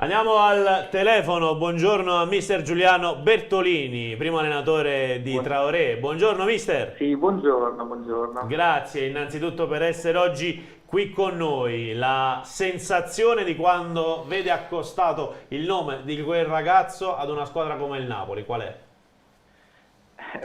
Andiamo al telefono, buongiorno a mister Giuliano Bertolini, primo allenatore di Buon- Traoré. Buongiorno mister, Sì, buongiorno, buongiorno. grazie innanzitutto per essere oggi qui con noi. La sensazione di quando vede accostato il nome di quel ragazzo ad una squadra come il Napoli, qual è?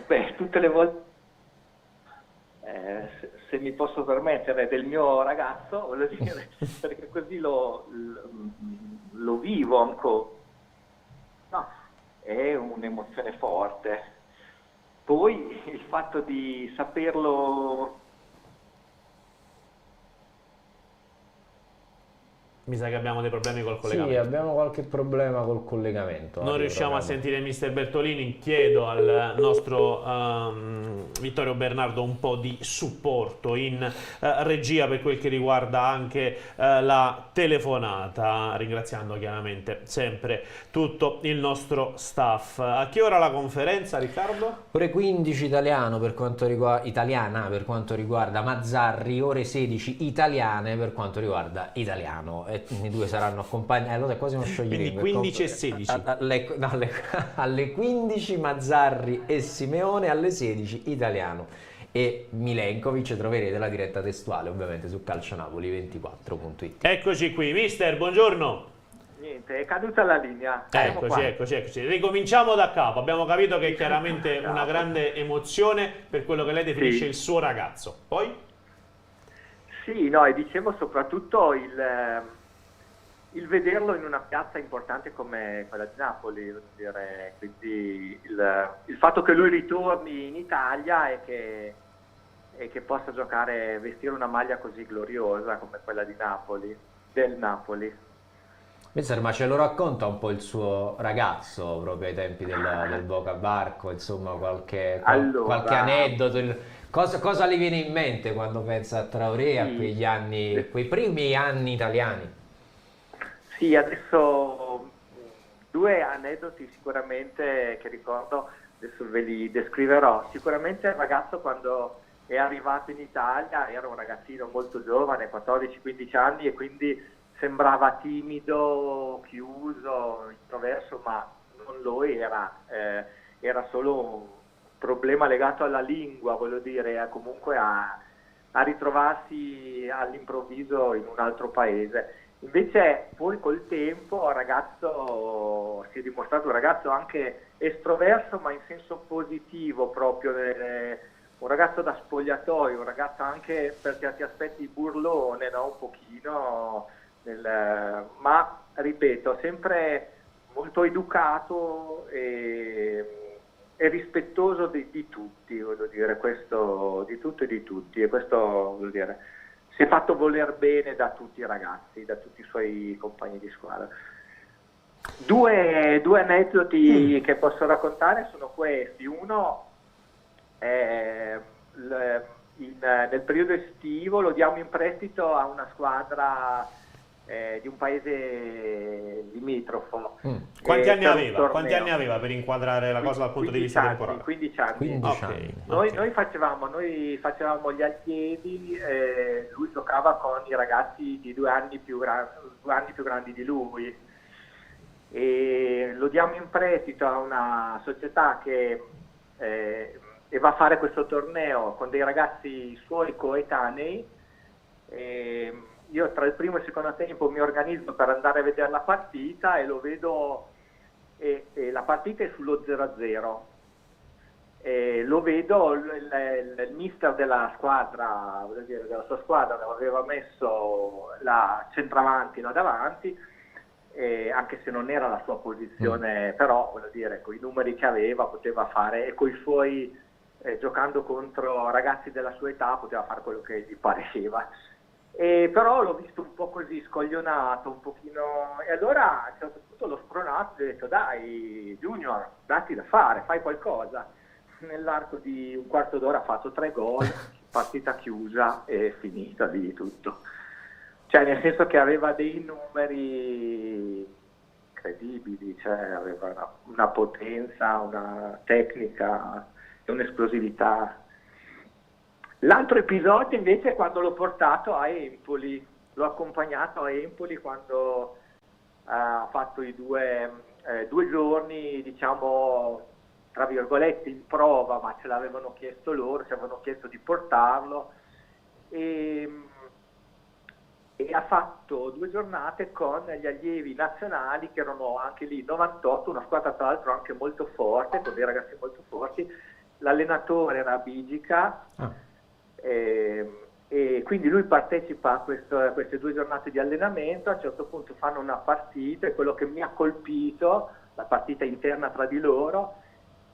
Beh, tutte le volte, se mi posso permettere, del mio ragazzo, voglio dire, perché così lo vivo ancora. No, è un'emozione forte. Poi il fatto di saperlo. Mi sa che abbiamo dei problemi col Sì, collegamento. abbiamo qualche problema col collegamento. Non riusciamo a Proviamo. sentire mister Bertolini, chiedo al nostro Vittorio Bernardo un po' di supporto in regia per quel che riguarda anche la telefonata, ringraziando chiaramente sempre tutto il nostro staff. A che ora la conferenza, Riccardo? Ore 15 italiano per quanto riguarda, italiana per quanto riguarda Mazzarri, ore 16 italiane per quanto riguarda italiano. E i due saranno accompagnati, allora è quasi uno Quindi scioglilingue. 15 e 16. Alle 15 Mazzarri e Simeone, alle 16 italiano e Milenkovic. Troverete la diretta testuale ovviamente su calcionapoli24.it. Eccoci qui, mister, buongiorno. Niente, è caduta la linea. Siamo Eccoci, qua. eccoci, eccoci. Ricominciamo da capo. Abbiamo capito che è chiaramente Da una capo. grande emozione per quello che lei definisce Sì. il suo ragazzo. Poi? Sì, no, e dicevo soprattutto il vederlo in una piazza importante come quella di Napoli, voglio dire, quindi il fatto che lui ritorni in Italia e che possa giocare, vestire una maglia così gloriosa come quella di Napoli, del Napoli. Mister, ma ce lo racconta un po' il suo ragazzo proprio ai tempi del Boca Barco, insomma, qualche Allora, aneddoto? Cosa le viene in mente quando pensa a Traoré, a sì, quegli anni, quei primi anni italiani? sì, adesso due aneddoti sicuramente che ricordo, adesso ve li descriverò. Sicuramente il ragazzo quando è arrivato in Italia era un ragazzino molto giovane, 14-15 anni, e quindi sembrava timido, chiuso, introverso, ma non lo era. Era solo un problema legato alla lingua, voglio dire, comunque a ritrovarsi all'improvviso in un altro paese. Invece poi col tempo il ragazzo si è dimostrato un ragazzo anche estroverso, ma in senso positivo proprio, un ragazzo da spogliatoio, un ragazzo anche per certi aspetti burlone, no? Un pochino, ma ripeto, sempre molto educato e rispettoso di tutti, voglio dire, questo, di tutto e di tutti, e questo voglio dire, si è fatto voler bene da tutti i ragazzi, da tutti i suoi compagni di squadra. Due aneddoti che posso raccontare sono questi. Uno è nel periodo estivo lo diamo in prestito a una squadra di un paese limitrofo. Quanti anni Per un aveva? Quanti anni torneo. aveva per inquadrare la cosa dal punto di vista temporale? 15 anni. 15 Ok, anni. Noi, ok. noi facevamo gli allievi, lui giocava con i ragazzi di 2 anni più grandi di lui, e lo diamo in prestito a una società che e va a fare questo torneo con dei ragazzi suoi coetanei. Io tra il primo e il secondo tempo mi organizzo per andare a vedere la partita e lo vedo, e la partita è sullo 0-0. Lo vedo, il mister della squadra, voglio dire, della sua squadra, aveva messo la centravanti là davanti, anche se non era la sua posizione, però voglio dire, con i numeri che aveva poteva fare, e con i suoi, giocando contro ragazzi della sua età, poteva fare quello che gli pareva. Però l'ho visto un po' così scoglionato, un pochino, e allora a un certo punto l'ho spronato e ho detto: dai Junior, datti da fare, fai qualcosa. Nell'arco di un quarto d'ora ha fatto 3 gol, partita chiusa e finita lì tutto. Cioè, nel senso che aveva dei numeri incredibili, cioè aveva una potenza, una tecnica e un'esplosività. L'altro episodio invece è quando l'ho portato a Empoli, l'ho accompagnato a Empoli quando ha fatto i due giorni, diciamo, tra virgolette, in prova, ma ce l'avevano chiesto loro, ci avevano chiesto di portarlo, e ha fatto 2 giornate con gli allievi nazionali, che erano anche lì 98, una squadra tra l'altro anche molto forte, con dei ragazzi molto forti. L'allenatore era Bigica, e quindi lui partecipa a queste 2 giornate di allenamento. A un certo punto fanno una partita, e quello che mi ha colpito, la partita interna tra di loro,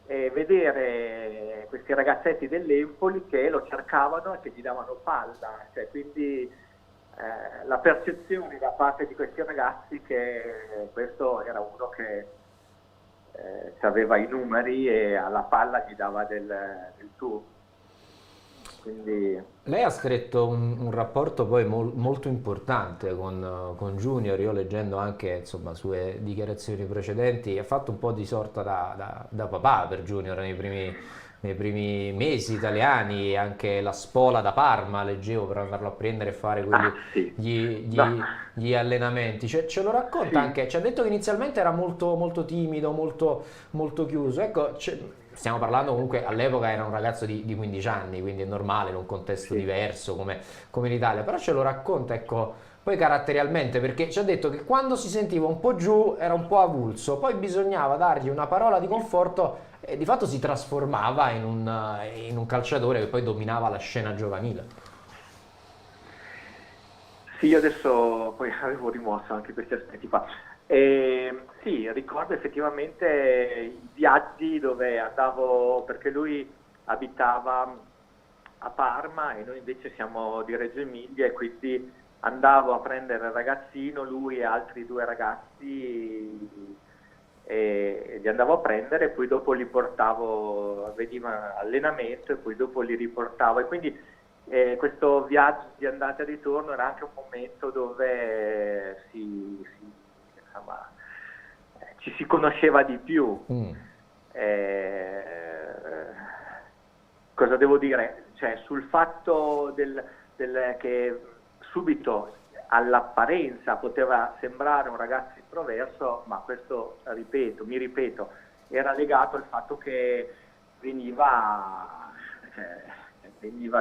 è vedere questi ragazzetti dell'Empoli che lo cercavano e che gli davano palla, cioè, quindi la percezione da parte di questi ragazzi che questo era uno che aveva i numeri e alla palla gli dava del tuo. Quindi Lei ha stretto un rapporto poi molto importante con Junior. Io, leggendo anche insomma sue dichiarazioni precedenti, ha fatto un po' di sorta da papà per Junior nei primi mesi italiani. Anche la spola da Parma leggevo, per andarlo a prendere e fare sì. gli allenamenti. Ce lo racconta Sì. anche, ci ha detto che inizialmente era molto, molto timido, molto chiuso. Ecco, stiamo parlando comunque, all'epoca era un ragazzo di 15 anni, quindi è normale, in un contesto diverso come in Italia, però ce lo racconta, ecco, poi caratterialmente, perché ci ha detto che quando si sentiva un po' giù era un po' avulso, poi bisognava dargli una parola di conforto e di fatto si trasformava in un calciatore che poi dominava la scena giovanile. Sì, io adesso poi avevo rimosso anche questi aspetti qua. Sì, ricordo effettivamente i viaggi dove andavo, perché lui abitava a Parma e noi invece siamo di Reggio Emilia, e quindi andavo a prendere il ragazzino, lui e altri 2 ragazzi, e li andavo a prendere, e poi dopo li portavo, veniva allenamento e poi dopo li riportavo, e quindi questo viaggio di andata e ritorno era anche un momento dove insomma, ci si conosceva di più. Cosa devo dire? Cioè, sul fatto che subito all'apparenza poteva sembrare un ragazzo introverso, ma questo, mi ripeto, era legato al fatto che veniva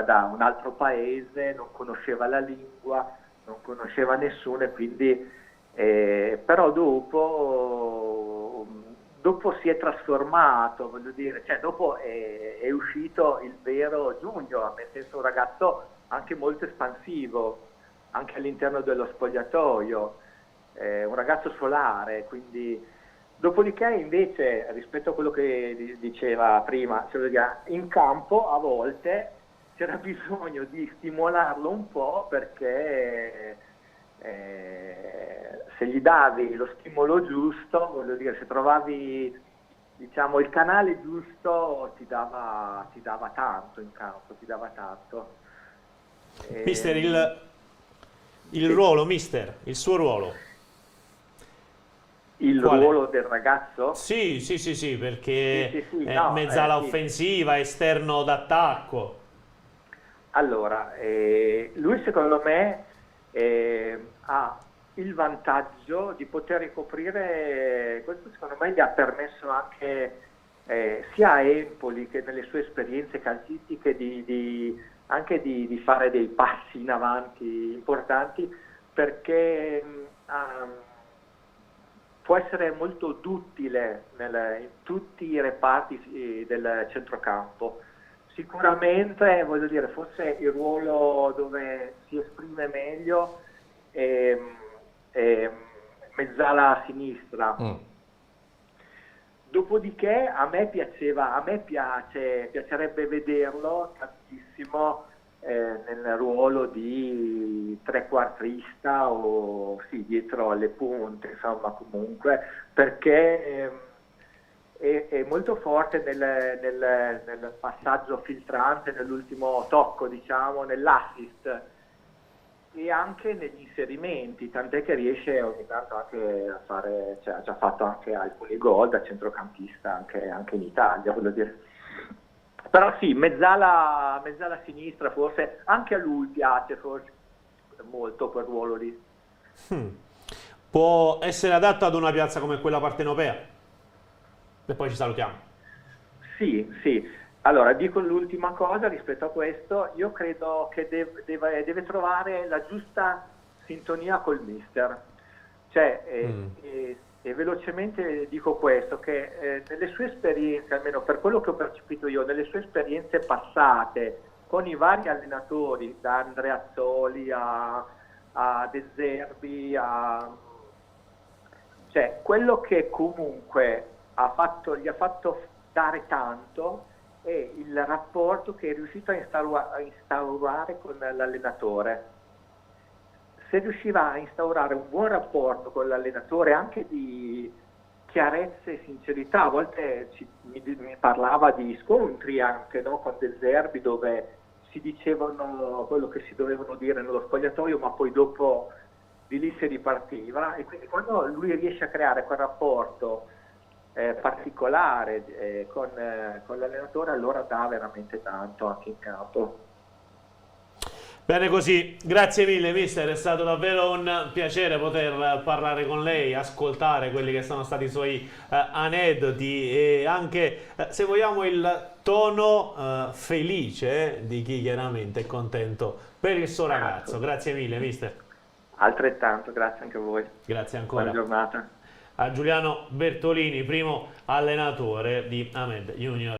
da un altro paese, non conosceva la lingua, non conosceva nessuno, e quindi però dopo si è trasformato, voglio dire, cioè dopo è uscito il vero Junior, nel senso un ragazzo anche molto espansivo, anche all'interno dello spogliatoio, un ragazzo solare, quindi dopodiché invece, rispetto a quello che diceva prima, cioè, in campo a volte c'era bisogno di stimolarlo un po', perché se gli davi lo stimolo giusto, voglio dire, se trovavi, diciamo, il canale giusto, ti dava tanto in campo, ti dava tanto. Mister, il ruolo, mister, il suo ruolo. Il Quale? ruolo del ragazzo? Sì, perché Sì, è no, mezzala sì. offensiva, esterno d'attacco. Allora, lui secondo me ha il vantaggio di poter ricoprire, questo secondo me gli ha permesso anche sia a Empoli che nelle sue esperienze calcistiche anche di fare dei passi in avanti importanti, perché può essere molto duttile in tutti i reparti del centrocampo. Sicuramente, voglio dire, forse il ruolo dove si esprime meglio è mezzala a sinistra. Dopodiché a me piacerebbe vederlo tantissimo nel ruolo di trequartista, o sì, dietro alle punte, insomma, comunque, perché è molto forte nel passaggio filtrante, nell'ultimo tocco, diciamo, nell'assist, e anche negli inserimenti, tant'è che riesce ogni tanto anche a fare, cioè ha già fatto anche alcuni gol da centrocampista anche in Italia, voglio dire. Però sì, mezzala a sinistra, forse anche a lui piace forse molto quel ruolo lì. può essere adatto ad una piazza come quella partenopea? E poi ci salutiamo. Sì, sì. Allora, dico l'ultima cosa rispetto a questo. Io credo che deve trovare la giusta sintonia col mister. Cioè, e velocemente dico questo, che nelle sue esperienze, almeno per quello che ho percepito io, nelle sue esperienze passate con i vari allenatori, da Andreazzoli a De Zerbi, cioè quello che comunque gli ha fatto dare tanto è il rapporto che è riuscito a instaurare con l'allenatore. Se riusciva a instaurare un buon rapporto con l'allenatore, anche di chiarezza e sincerità, a volte mi parlava di scontri anche, no, con De Zerbi, dove si dicevano quello che si dovevano dire nello spogliatoio, ma poi dopo di lì si ripartiva, e quindi quando lui riesce a creare quel rapporto particolare con l'allenatore, allora dà veramente tanto anche in campo. Bene così, grazie mille mister, è stato davvero un piacere poter parlare con lei, ascoltare quelli che sono stati i suoi aneddoti e anche, se vogliamo, il tono felice di chi chiaramente è contento per il suo ragazzo. Grazie mille mister. Altrettanto, grazie anche a voi. Grazie ancora. Buona giornata. A Giuliano Bertolini, primo allenatore di Ahmed Junior.